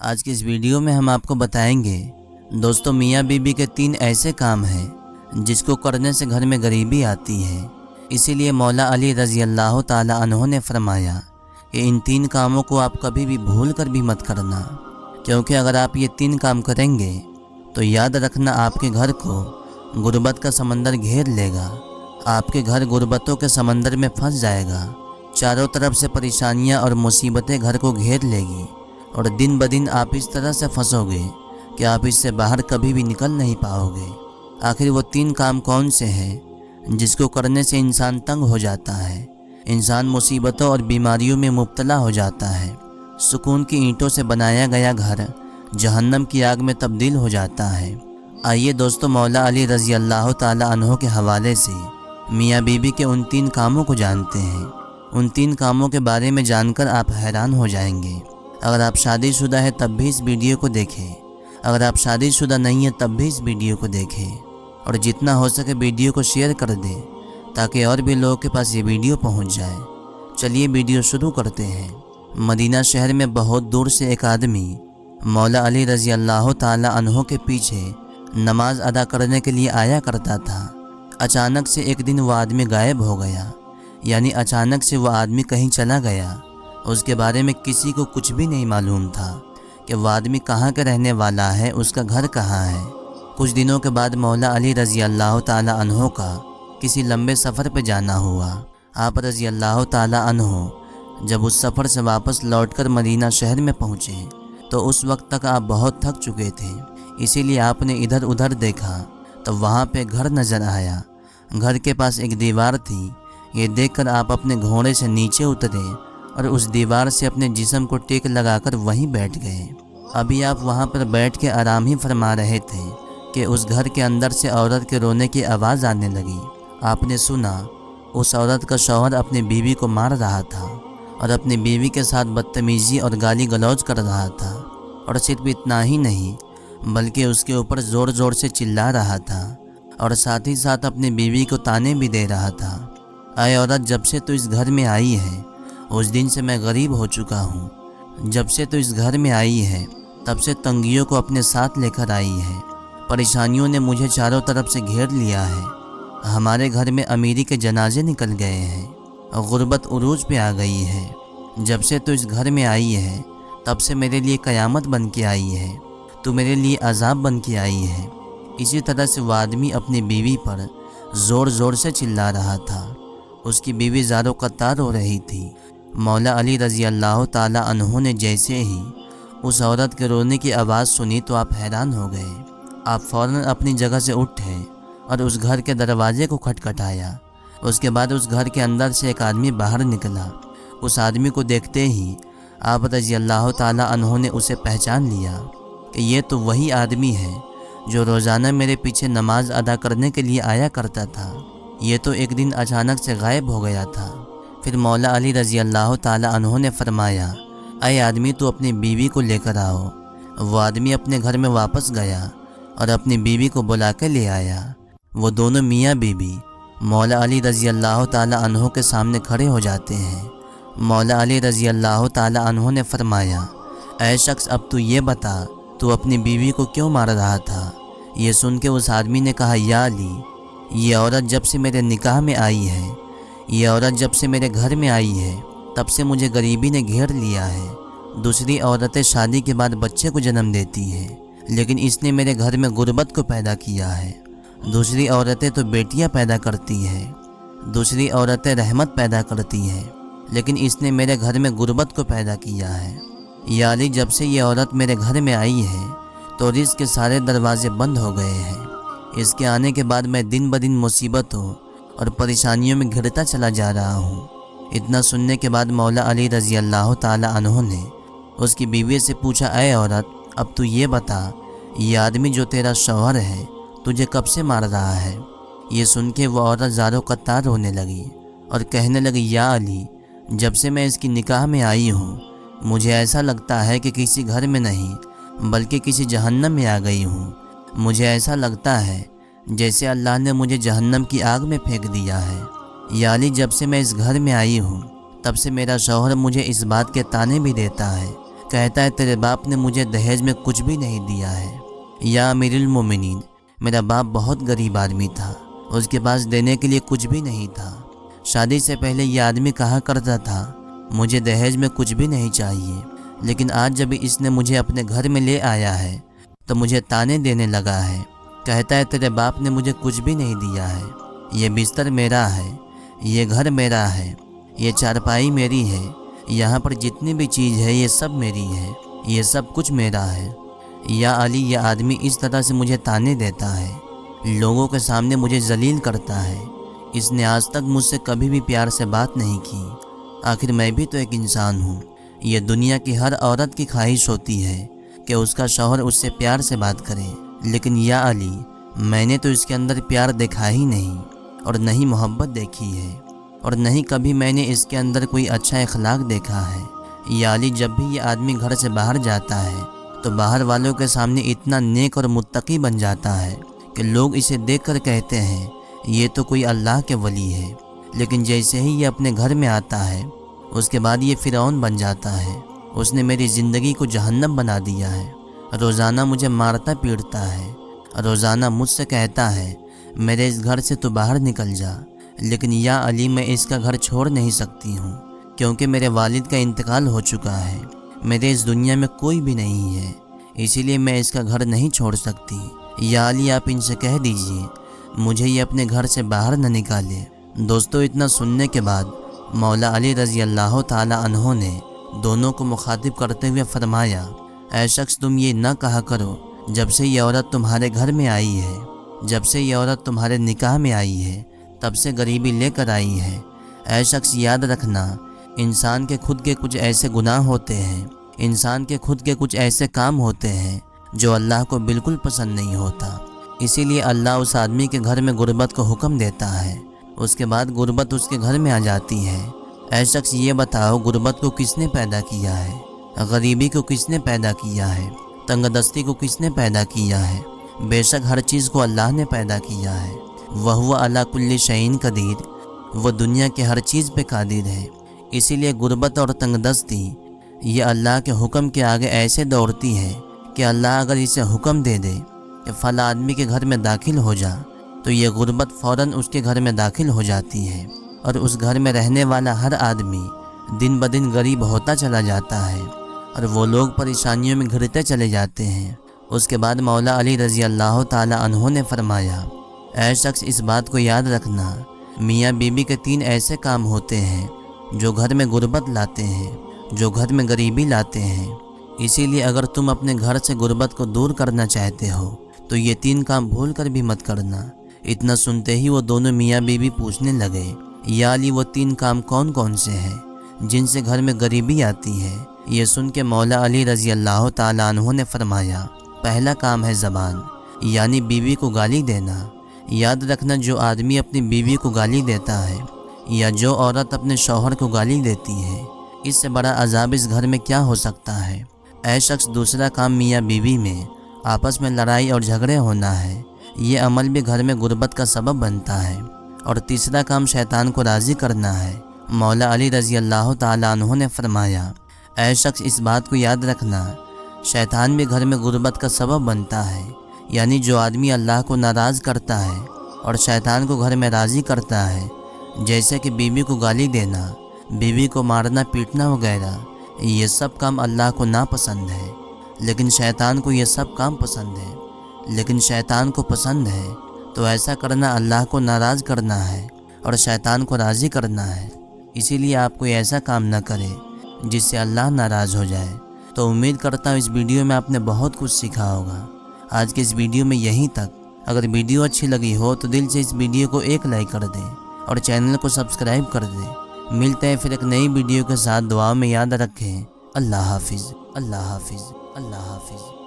آج کی اس ویڈیو میں ہم آپ کو بتائیں گے دوستوں میاں بیوی کے 3 ایسے کام ہیں جس کو کرنے سے گھر میں غریبی آتی ہے۔ اسی لیے مولا علی رضی اللہ تعالی عنہ نے فرمایا کہ ان 3 کاموں کو آپ کبھی بھی بھول کر بھی مت کرنا، کیونکہ اگر آپ یہ 3 کام کریں گے تو یاد رکھنا آپ کے گھر کو غربت کا سمندر گھیر لے گا۔ آپ کے گھر غربتوں کے سمندر میں پھنس جائے گا۔ چاروں طرف سے پریشانیاں اور مصیبتیں گھر کو گھیر لے گی اور دن بدن آپ اس طرح سے پھنسو گے کہ آپ اس سے باہر کبھی بھی نکل نہیں پاؤ گے۔ آخر وہ 3 کام کون سے ہیں جس کو کرنے سے انسان تنگ ہو جاتا ہے، انسان مصیبتوں اور بیماریوں میں مبتلا ہو جاتا ہے، سکون کی اینٹوں سے بنایا گیا گھر جہنم کی آگ میں تبدیل ہو جاتا ہے۔ آئیے دوستو مولا علی رضی اللہ تعالی عنہ کے حوالے سے میاں بیوی کے ان 3 کاموں کو جانتے ہیں۔ ان 3 کاموں کے بارے میں جان کر آپ حیران ہو جائیں گے۔ اگر آپ شادی شدہ ہیں تب بھی اس ویڈیو کو دیکھیں، اگر آپ شادی شدہ نہیں ہیں تب بھی اس ویڈیو کو دیکھیں، اور جتنا ہو سکے ویڈیو کو شیئر کر دیں تاکہ اور بھی لوگوں کے پاس یہ ویڈیو پہنچ جائے۔ چلیے ویڈیو شروع کرتے ہیں۔ مدینہ شہر میں بہت دور سے ایک آدمی مولا علی رضی اللہ تعالی عنہ کے پیچھے نماز ادا کرنے کے لیے آیا کرتا تھا۔ اچانک سے ایک دن وہ آدمی غائب ہو گیا، یعنی اچانک سے وہ آدمی کہیں چلا گیا۔ اس کے بارے میں کسی کو کچھ بھی نہیں معلوم تھا کہ وہ آدمی کہاں کا رہنے والا ہے، اس کا گھر کہاں ہے۔ کچھ دنوں کے بعد مولا علی رضی اللہ تعالی عنہ کا کسی لمبے سفر پہ جانا ہوا۔ آپ رضی اللہ تعالی عنہ جب اس سفر سے واپس لوٹ کر مدینہ شہر میں پہنچے تو اس وقت تک آپ بہت تھک چکے تھے، اسی لیے آپ نے ادھر ادھر دیکھا تو وہاں پہ گھر نظر آیا۔ گھر کے پاس ایک دیوار تھی۔ یہ دیکھ کر آپ اپنے گھوڑے سے نیچے اترے اور اس دیوار سے اپنے جسم کو ٹیک لگا کر وہیں بیٹھ گئے۔ ابھی آپ وہاں پر بیٹھ کے آرام ہی فرما رہے تھے کہ اس گھر کے اندر سے عورت کے رونے کی آواز آنے لگی۔ آپ نے سنا اس عورت کا شوہر اپنی بیوی کو مار رہا تھا اور اپنی بیوی کے ساتھ بدتمیزی اور گالی گلوچ کر رہا تھا، اور صرف اتنا ہی نہیں بلکہ اس کے اوپر زور زور سے چلا رہا تھا اور ساتھ ہی ساتھ اپنی بیوی کو تانے بھی دے رہا تھا۔ اے عورت، جب سے تو اس گھر میں آئی ہے اس دن سے میں غریب ہو چکا ہوں۔ جب سے تو اس گھر میں آئی ہے تب سے تنگیوں کو اپنے ساتھ لے کر آئی ہے۔ پریشانیوں نے مجھے چاروں طرف سے گھیر لیا ہے۔ ہمارے گھر میں امیری کے جنازے نکل گئے ہیں، غربت عروج پہ آ گئی ہے۔ جب سے تو اس گھر میں آئی ہے تب سے میرے لیے قیامت بن کے آئی ہے، تو میرے لیے عذاب بن کے آئی ہے۔ اسی طرح سے وہ آدمی اپنی بیوی پر زور زور سے چلا رہا تھا۔ اس کی بیوی زاروں قطار ہو رہی تھی۔ مولا علی رضی اللہ تعالی عنہ نے جیسے ہی اس عورت کے رونے کی آواز سنی تو آپ حیران ہو گئے۔ آپ فوراً اپنی جگہ سے اٹھے اور اس گھر کے دروازے کو کھٹکھٹایا۔ اس کے بعد اس گھر کے اندر سے ایک آدمی باہر نکلا۔ اس آدمی کو دیکھتے ہی آپ رضی اللہ تعالی عنہ نے اسے پہچان لیا کہ یہ تو وہی آدمی ہے جو روزانہ میرے پیچھے نماز ادا کرنے کے لیے آیا کرتا تھا۔ یہ تو ایک دن اچانک سے غائب ہو گیا تھا۔ پھر مولا علی رضی اللہ تعالی عنہ نے فرمایا، اے آدمی تو اپنی بیوی کو لے کر آؤ۔ وہ آدمی اپنے گھر میں واپس گیا اور اپنی بیوی کو بلا کے لے آیا۔ وہ دونوں میاں بیوی مولا علی رضی اللہ تعالی عنہ کے سامنے کھڑے ہو جاتے ہیں۔ مولا علی رضی اللہ تعالی عنہ نے فرمایا، اے شخص، اب تو یہ بتا تو اپنی بیوی کو کیوں مار رہا تھا؟ یہ سن کے اس آدمی نے کہا، یا علی، یہ عورت جب سے میرے نکاح میں آئی ہے، یہ عورت جب سے میرے گھر میں آئی ہے تب سے مجھے غریبی نے گھیر لیا ہے۔ دوسری عورتیں شادی کے بعد بچے کو جنم دیتی ہیں، لیکن اس نے میرے گھر میں غربت کو پیدا کیا ہے۔ دوسری عورتیں تو بیٹیاں پیدا کرتی ہیں، دوسری عورتیں رحمت پیدا کرتی ہیں، لیکن اس نے میرے گھر میں غربت کو پیدا کیا ہے۔ یا علی، جب سے یہ عورت میرے گھر میں آئی ہے تو رزق کے سارے دروازے بند ہو گئے ہیں۔ اس کے آنے کے بعد میں دن بدن مصیبتوں اور پریشانیوں میں گھرتا چلا جا رہا ہوں۔ اتنا سننے کے بعد مولا علی رضی اللہ تعالی عنہ نے اس کی بیوی سے پوچھا، اے عورت، اب تو یہ بتا، یہ آدمی جو تیرا شوہر ہے تجھے کب سے مار رہا ہے؟ یہ سن کے وہ عورت زاروں قطار رونے لگی اور کہنے لگی، یا علی، جب سے میں اس کی نکاح میں آئی ہوں مجھے ایسا لگتا ہے کہ کسی گھر میں نہیں بلکہ کسی جہنم میں آ گئی ہوں۔ مجھے ایسا لگتا ہے جیسے اللہ نے مجھے جہنم کی آگ میں پھینک دیا ہے۔ یا علی، جب سے میں اس گھر میں آئی ہوں تب سے میرا شوہر مجھے اس بات کے تانے بھی دیتا ہے کہتا ہے تیرے باپ نے مجھے دہیج میں کچھ بھی نہیں دیا ہے۔ یا امیر المومنین، میرا باپ بہت غریب آدمی تھا، اس کے پاس دینے کے لیے کچھ بھی نہیں تھا۔ شادی سے پہلے یہ آدمی کہا کرتا تھا مجھے دہیج میں کچھ بھی نہیں چاہیے، لیکن آج جب اس نے مجھے اپنے گھر میں لے آیا ہے تو مجھے تانے دینے لگا ہے۔ کہتا ہے تیرے باپ نے مجھے کچھ بھی نہیں دیا ہے، یہ بستر میرا ہے، یہ گھر میرا ہے، یہ چارپائی میری ہے، یہاں پر جتنی بھی چیز ہے یہ سب میری ہے، یہ سب کچھ میرا ہے۔ یا علی، یہ آدمی اس طرح سے مجھے تانے دیتا ہے، لوگوں کے سامنے مجھے ذلیل کرتا ہے۔ اس نے آج تک مجھ سے کبھی بھی پیار سے بات نہیں کی۔ آخر میں بھی تو ایک انسان ہوں۔ یہ دنیا کی ہر عورت کی خواہش ہوتی ہے کہ اس کا شوہر اس سے پیار سے بات کرے، لیکن یا علی، میں نے تو اس کے اندر پیار دیکھا ہی نہیں، اور نہ ہی محبت دیکھی ہے، اور نہ ہی کبھی میں نے اس کے اندر کوئی اچھا اخلاق دیکھا ہے۔ یا علی، جب بھی یہ آدمی گھر سے باہر جاتا ہے تو باہر والوں کے سامنے اتنا نیک اور متقی بن جاتا ہے کہ لوگ اسے دیکھ کر کہتے ہیں یہ تو کوئی اللہ کے ولی ہے، لیکن جیسے ہی یہ اپنے گھر میں آتا ہے اس کے بعد یہ فرعون بن جاتا ہے۔ اس نے میری زندگی کو جہنم بنا دیا ہے، روزانہ مجھے مارتا پیٹتا ہے، روزانہ مجھ سے کہتا ہے میرے اس گھر سے تو باہر نکل جا، لیکن یا علی، میں اس کا گھر چھوڑ نہیں سکتی ہوں، کیونکہ میرے والد کا انتقال ہو چکا ہے، میرے اس دنیا میں کوئی بھی نہیں ہے، اسی لیے میں اس کا گھر نہیں چھوڑ سکتی۔ یا علی، آپ ان سے کہہ دیجئے مجھے یہ اپنے گھر سے باہر نہ نکالے۔ دوستو، اتنا سننے کے بعد مولا علی رضی اللہ تعالی عنہ نے دونوں کو مخاطب کرتے ہوئے فرمایا، اے شخص، تم یہ نہ کہا کرو جب سے یہ عورت تمہارے گھر میں آئی ہے، جب سے یہ عورت تمہارے نکاح میں آئی ہے تب سے غریبی لے کر آئی ہے۔ اے شخص، یاد رکھنا، انسان کے خود کے کچھ ایسے گناہ ہوتے ہیں، انسان کے خود کے کچھ ایسے کام ہوتے ہیں جو اللہ کو بالکل پسند نہیں ہوتا، اسی لیے اللہ اس آدمی کے گھر میں غربت کو حکم دیتا ہے، اس کے بعد غربت اس کے گھر میں آ جاتی ہے۔ اے شخص، یہ بتاؤ غربت کو کس نے پیدا کیا ہے؟ غریبی کو کس نے پیدا کیا ہے؟ تنگ دستی کو کس نے پیدا کیا ہے؟ بے شک ہر چیز کو اللہ نے پیدا کیا ہے۔ وَهُوَ عَلَى كُلِّ شَيْءٍ قَدِيرٌ، وہ دنیا کے ہر چیز پہ قادر ہے، اسی لیے غربت اور تنگ دستی یہ اللہ کے حکم کے آگے ایسے دوڑتی ہے کہ اللہ اگر اسے حکم دے دے کہ فلاں آدمی کے گھر میں داخل ہو جا تو یہ غربت فوراً اس کے گھر میں داخل ہو جاتی ہے، اور اس گھر میں رہنے والا ہر آدمی دن بدن غریب ہوتا چلا جاتا ہے، اور وہ لوگ پریشانیوں میں گھرتے چلے جاتے ہیں۔ اس کے بعد مولا علی رضی اللہ تعالی عنہ نے فرمایا، اے شخص، اس بات کو یاد رکھنا، میاں بیوی کے 3 ایسے کام ہوتے ہیں جو گھر میں غربت لاتے ہیں، جو گھر میں غریبی لاتے ہیں، اسی لیے اگر تم اپنے گھر سے غربت کو دور کرنا چاہتے ہو تو یہ 3 کام بھول کر بھی مت کرنا۔ اتنا سنتے ہی وہ دونوں میاں بیوی پوچھنے لگے، یا علی، وہ 3 کام کون کون سے ہیں جن سے گھر میں غریبی آتی ہے؟ یہ سن کے مولا علی رضی اللہ تعالی عنہ نے فرمایا، پہلا کام ہے زبان، یعنی بیوی کو گالی دینا۔ یاد رکھنا، جو آدمی اپنی بیوی کو گالی دیتا ہے یا جو عورت اپنے شوہر کو گالی دیتی ہے، اس سے بڑا عذاب اس گھر میں کیا ہو سکتا ہے؟ اے شخص، دوسرا کام میاں بیوی میں آپس میں لڑائی اور جھگڑے ہونا ہے، یہ عمل بھی گھر میں غربت کا سبب بنتا ہے۔ اور تیسرا کام شیطان کو راضی کرنا ہے۔ مولا علی رضی اللہ تعالی عنہ نے فرمایا، اے شخص، اس بات کو یاد رکھنا، شیطان بھی گھر میں غربت کا سبب بنتا ہے، یعنی جو آدمی اللہ کو ناراض کرتا ہے اور شیطان کو گھر میں راضی کرتا ہے، جیسے کہ بیوی کو گالی دینا، بیوی کو مارنا پیٹنا وغیرہ، یہ سب کام اللہ کو ناپسند ہے، لیکن شیطان کو یہ سب کام پسند ہے۔ لیکن شیطان کو پسند ہے تو ایسا کرنا اللہ کو ناراض کرنا ہے اور شیطان کو راضی کرنا ہے، اسی لیے آپ کوئی ایسا کام نہ کرے جس سے اللہ ناراض ہو جائے۔ تو امید کرتا ہوں اس ویڈیو میں آپ نے بہت کچھ سیکھا ہوگا۔ آج کے اس ویڈیو میں یہیں تک۔ اگر ویڈیو اچھی لگی ہو تو دل سے اس ویڈیو کو ایک لائک کر دیں اور چینل کو سبسکرائب کر دیں۔ ملتے ہیں پھر ایک نئی ویڈیو کے ساتھ، دعا میں یاد رکھیں۔ اللہ حافظ، اللہ حافظ، اللہ حافظ۔